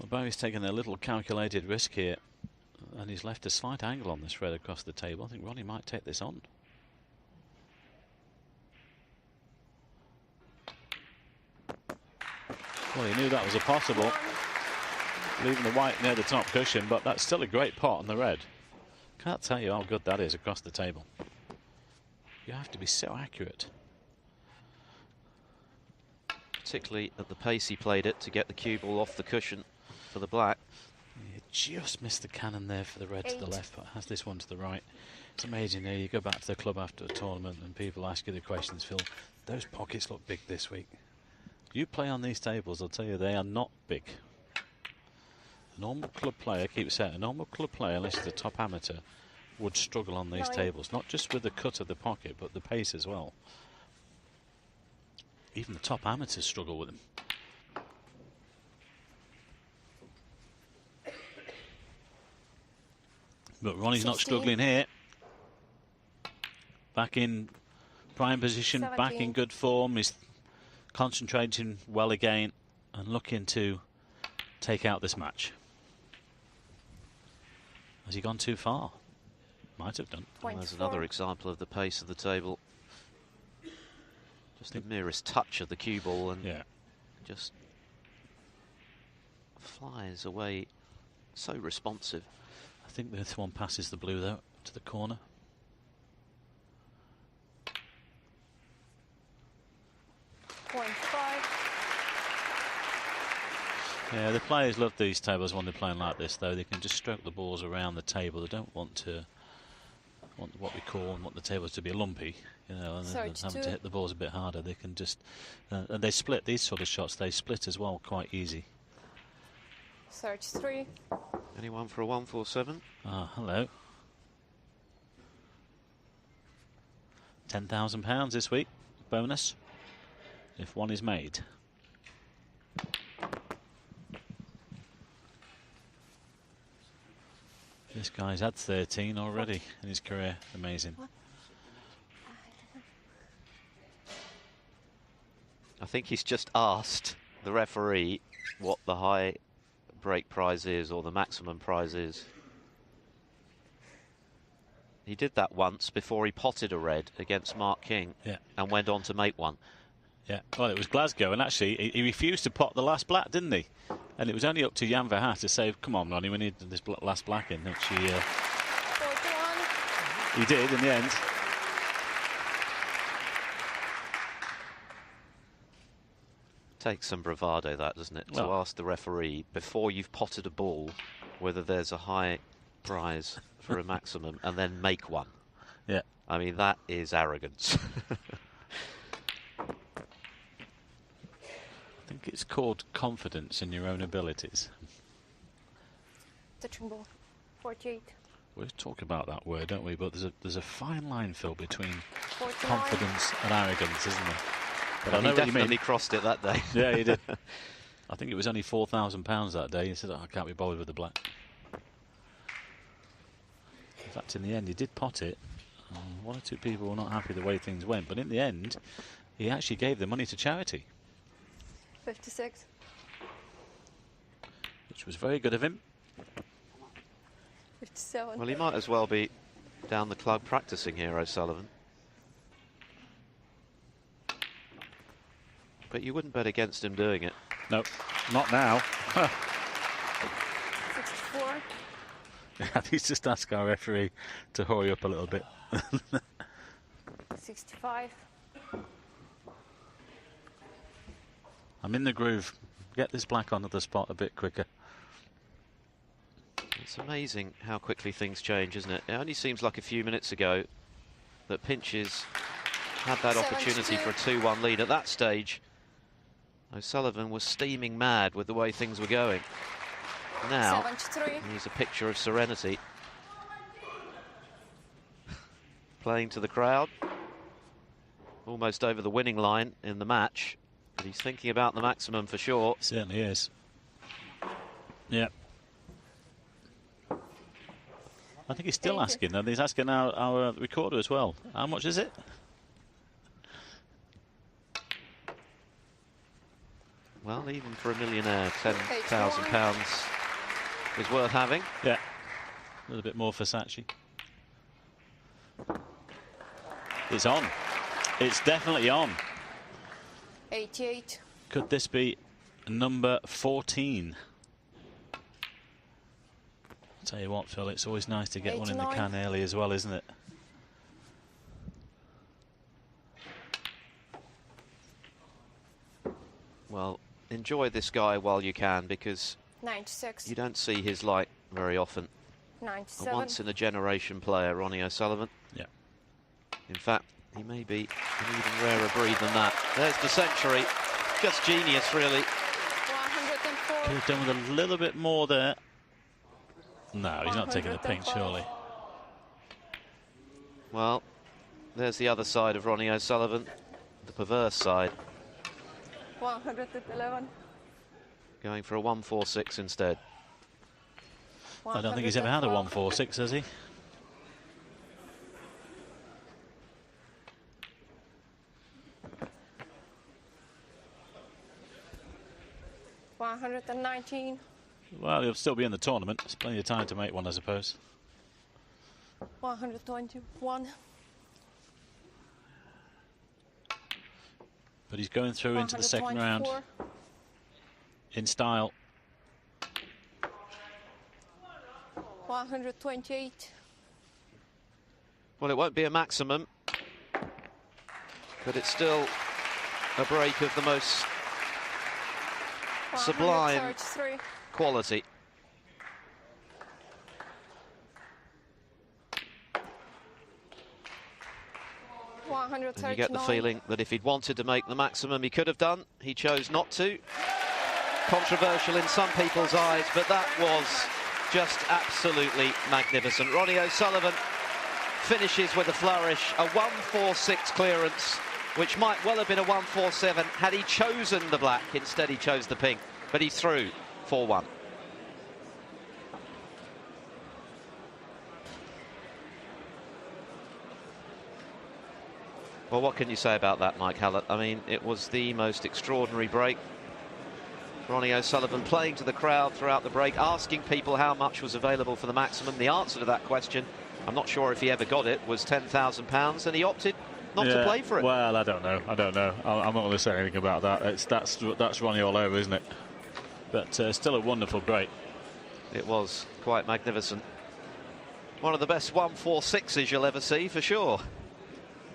Well, Barry's taken a little calculated risk here, and he's left a slight angle on this red across the table. I think Ronnie might take this on. Well, he knew that was a possible, leaving the white near the top cushion, but that's still a great pot on the red. Can't tell you how good that is across the table. You have to be so accurate. Particularly at the pace he played it to get the cue ball off the cushion for the black. You just missed the cannon there for the red to the left, but has this one to the right. It's amazing. You go back to the club after a tournament and people ask you the questions, Phil, those pockets look big this week. You play on these tables, I'll tell you, they are not big. A normal club player, I keep saying, a normal club player, unless he's a top amateur, would struggle on these tables, not just with the cut of the pocket, but the pace as well. Even the top amateurs struggle with them. But Ronnie's not struggling here. Back in prime position, 17. back in good form. He's concentrating well again and looking to take out this match. Has he gone too far? Might have done. Well, there's another example of the pace of the table. Just the merest touch of the cue ball and just flies away. So responsive. I think this one passes the blue though to the corner. Yeah, the players love these tables when they're playing like this, though. They can just stroke the balls around the table. They don't want what we want the tables to be lumpy, you know, and having to hit the balls a bit harder. They can just and they split these sort of shots. They split as well, quite easy. 33. Anyone for a 147? Ah, hello. £10,000 this week, bonus, if one is made. This guy's had 13 already in his career. Amazing. I think he's just asked the referee what the high break prize is or the maximum prize is. He did that once before he potted a red against Mark King and went on to make one. Yeah, well, it was Glasgow, and actually he refused to pot the last black, didn't he? And it was only up to Jan Verhaert to say, come on, Ronnie, we need this last black in, which he did in the end. Takes some bravado, that, doesn't it? Well, to ask the referee before you've potted a ball whether there's a high prize for a maximum and then make one. Yeah. I mean, that is arrogance. I think it's called confidence in your own abilities. Touching ball. 48. We talk about that word, don't we? But there's a fine line, Phil, between 49. confidence and arrogance, isn't there? But I know he what you definitely mean. crossed it that day. Yeah, he did. I think it was only £4,000 that day. He said, oh, I can't be bothered with the black. In fact, in the end, he did pot it. One or two people were not happy the way things went, but in the end, he actually gave the money to charity. 56. Which was very good of him. 57. Well, he might as well be down the club practicing here, O'Sullivan. But you wouldn't bet against him doing it. No, not now. 64. He's just asked our referee to hurry up a little bit. 65. I'm in the groove. Get this black onto the spot a bit quicker. It's amazing how quickly things change, isn't it? It only seems like a few minutes ago that Pinches had that opportunity for a 2-1 lead. At that stage, O'Sullivan was steaming mad with the way things were going. Now, 73. he's a picture of serenity. Playing to the crowd. Almost over the winning line in the match. But he's thinking about the maximum for sure. Certainly is. Yeah. I think he's still asking, and he's asking our recorder as well. How much is it? Well, Well, even for a millionaire, £10,000 is worth having. Yeah, a little bit more Versace. It's on. It's definitely on. 88. Could this be number 14? Tell you what, Phil, it's always nice to get one in the can early as well, isn't it? Well, enjoy this guy while you can, because 96. you don't see his like very often. 97. A once-in-a-generation player, Ronnie O'Sullivan. Yeah. In fact, he may be an even rarer breed than that. There's the century. Just genius, really. 104. Could have done with a little bit more there. No, he's not taking the pink, surely. Well, there's the other side of Ronnie O'Sullivan, the perverse side. 111. Going for a 146 instead. I don't think he's ever had a 146, has he? $119. Well, he'll still be in the tournament. There's plenty of time to make one, I suppose. 121. But he's going through into the second round in style. 128. Well, it won't be a maximum, but it's still a break of the most sublime quality. And you get the feeling that if he'd wanted to make the maximum, he could have done. He chose not to. Controversial in some people's eyes, but that was just absolutely magnificent. Ronnie O'Sullivan finishes with a flourish, a 146 clearance, which might well have been a 147 had he chosen the black. Instead, he chose the pink, but he threw 4-1. Well, what can you say about that, Mike Hallett? I mean, it was the most extraordinary break. Ronnie O'Sullivan playing to the crowd throughout the break, asking people how much was available for the maximum. The answer to that question, I'm not sure if he ever got it, was £10,000, and he opted not to play for it. Well, I don't know. I'm not going to say anything about that. That's Ronnie all over, isn't it? But still a wonderful break. It was quite magnificent. One of the best 146s you'll ever see, for sure.